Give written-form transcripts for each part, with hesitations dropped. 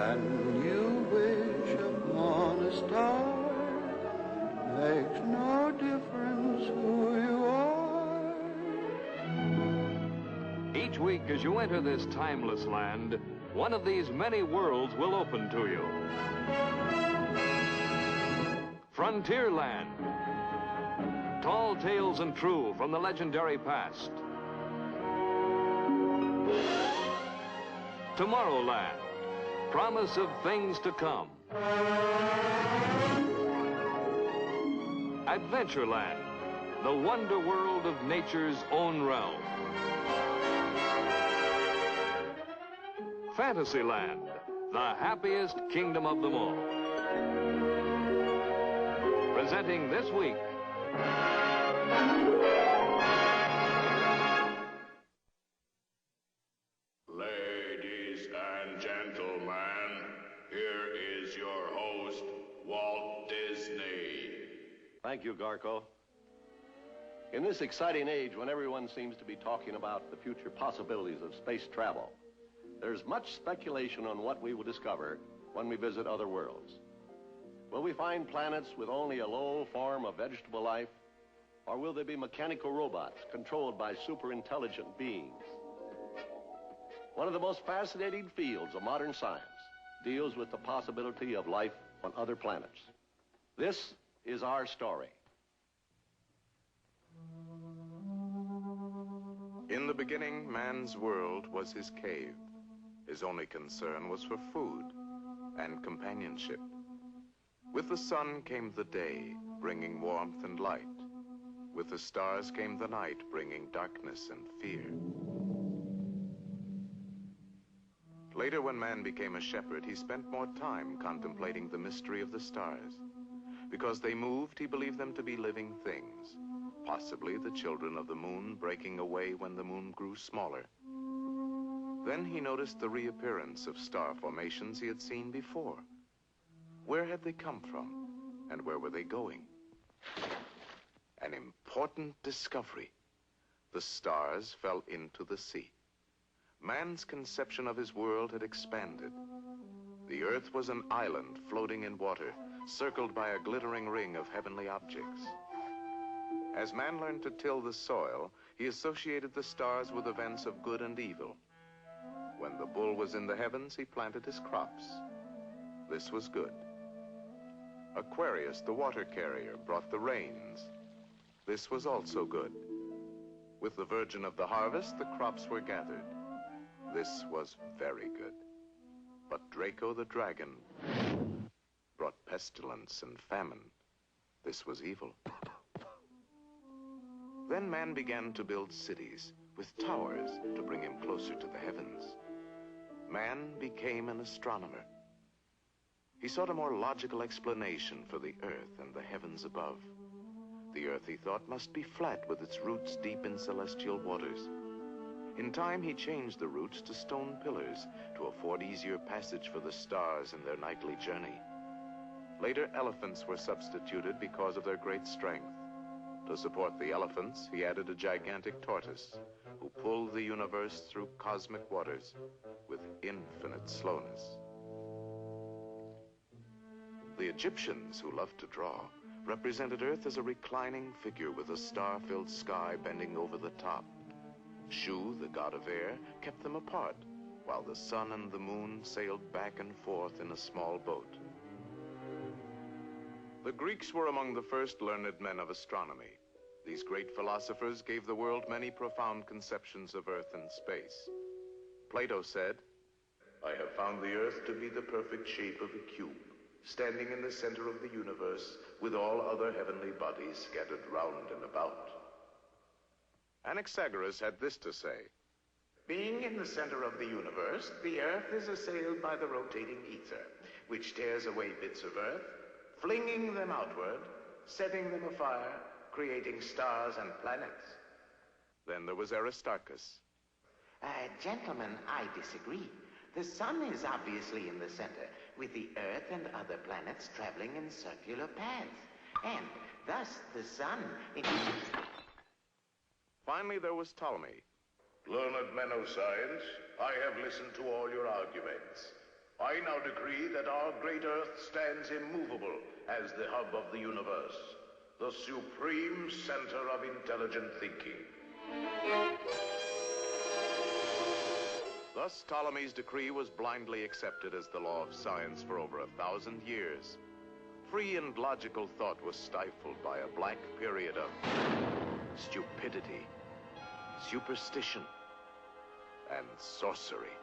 When you wish upon a star, makes no difference who you are. Each week as you enter this timeless land, one of these many worlds will open to you. Frontierland. Tall tales and true from the legendary past. Tomorrowland. Promise of things to come. Adventureland. The wonder world of nature's own realm. Fantasyland. The happiest kingdom of them all. Presenting this week, ladies and gentlemen, here is your host, Walt Disney. Thank you, Garco. In this exciting age when everyone seems to be talking about the future possibilities of space travel, there's much speculation on what we will discover when we visit other worlds. Will we find planets with only a low form of vegetable life, or will there be mechanical robots controlled by super intelligent beings? One of the most fascinating fields of modern science deals with the possibility of life on other planets. This is our story. In the beginning, man's world was his cave. His only concern was for food and companionship. With the sun came the day, bringing warmth and light. With the stars came the night, bringing darkness and fear. Later, when man became a shepherd, he spent more time contemplating the mystery of the stars. Because they moved, he believed them to be living things, possibly the children of the moon breaking away when the moon grew smaller. Then he noticed the reappearance of star formations he had seen before. Where had they come from, and where were they going? An important discovery. The stars fell into the sea. Man's conception of his world had expanded. The earth was an island floating in water, circled by a glittering ring of heavenly objects. As man learned to till the soil, he associated the stars with events of good and evil. When the bull was in the heavens, he planted his crops. This was good. Aquarius, the water carrier, brought the rains. This was also good. With the Virgin of the harvest, the crops were gathered. This was very good. But Draco the dragon brought pestilence and famine. This was evil. Then man began to build cities with towers to bring him closer to the heavens. Man became an astronomer. He sought a more logical explanation for the earth and the heavens above. The earth, he thought, must be flat with its roots deep in celestial waters. In time, he changed the roots to stone pillars to afford easier passage for the stars in their nightly journey. Later, elephants were substituted because of their great strength. To support the elephants, he added a gigantic tortoise who pulled the universe through cosmic waters with infinite slowness. The Egyptians, who loved to draw, represented Earth as a reclining figure with a star-filled sky bending over the top. Shu, the god of air, kept them apart, while the sun and the moon sailed back and forth in a small boat. The Greeks were among the first learned men of astronomy. These great philosophers gave the world many profound conceptions of Earth and space. Plato said, "I have found the Earth to be the perfect shape of a cube, standing in the center of the universe, with all other heavenly bodies scattered round and about." Anaxagoras had this to say, "Being in the center of the universe, the Earth is assailed by the rotating ether, which tears away bits of Earth, flinging them outward, setting them afire, creating stars and planets." Then there was Aristarchus. Gentlemen, I disagree. The sun is obviously in the center, with the Earth and other planets traveling in circular paths. And thus the sun... Finally, there was Ptolemy. Learned men of science, I have listened to all your arguments. I now decree that our great Earth stands immovable as the hub of the universe, the supreme center of intelligent thinking. Thus, Ptolemy's decree was blindly accepted as the law of science for over 1,000 years. Free and logical thought was stifled by a black period of stupidity, superstition, and sorcery.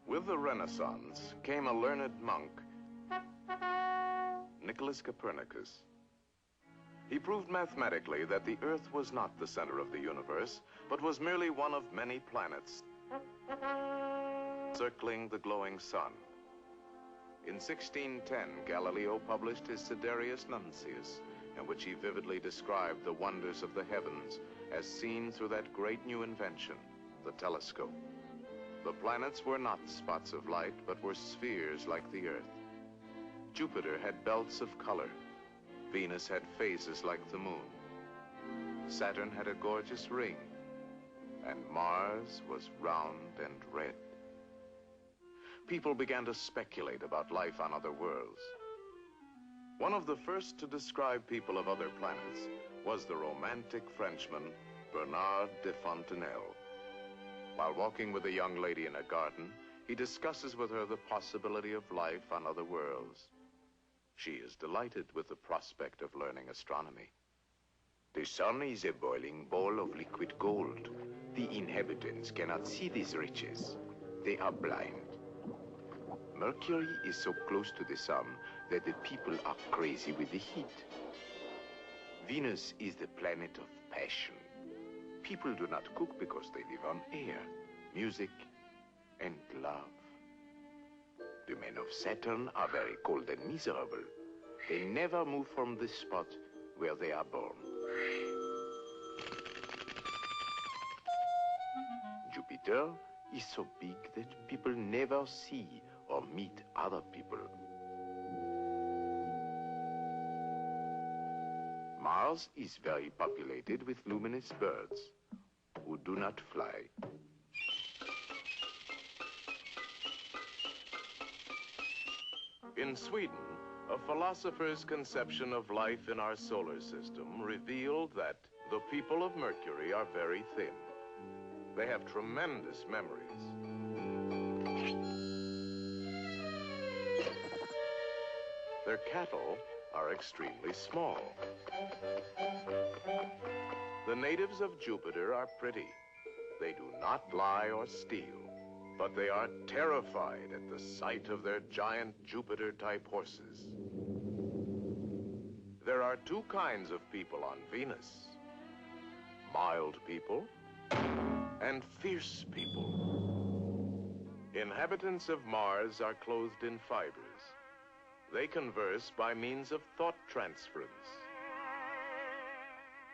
With the Renaissance came a learned monk, Nicholas Copernicus. He proved mathematically that the Earth was not the center of the universe, but was merely one of many planets circling the glowing sun. In 1610, Galileo published his Sidereus Nuncius, in which he vividly described the wonders of the heavens as seen through that great new invention, the telescope. The planets were not spots of light, but were spheres like the Earth. Jupiter had belts of color. Venus had phases like the moon. Saturn had a gorgeous ring, and Mars was round and red. People began to speculate about life on other worlds. One of the first to describe people of other planets was the romantic Frenchman, Bernard de Fontenelle. While walking with a young lady in a garden, he discusses with her the possibility of life on other worlds. She is delighted with the prospect of learning astronomy. The sun is a boiling ball of liquid gold. The inhabitants cannot see these riches. They are blind. Mercury is so close to the sun that the people are crazy with the heat. Venus is the planet of passion. People do not cook because they live on air, music, and love. The men of Saturn are very cold and miserable. They never move from the spot where they are born. Jupiter is so big that people never see or meet other people. Mars is very populated with luminous birds who do not fly. In Sweden, a philosopher's conception of life in our solar system revealed that the people of Mercury are very thin. They have tremendous memories. Their cattle are extremely small. The natives of Jupiter are pretty. They do not lie or steal, but they are terrified at the sight of their giant Jupiter-type horses. There are two kinds of people on Venus: mild people and fierce people. Inhabitants of Mars are clothed in fibers. They converse by means of thought transference.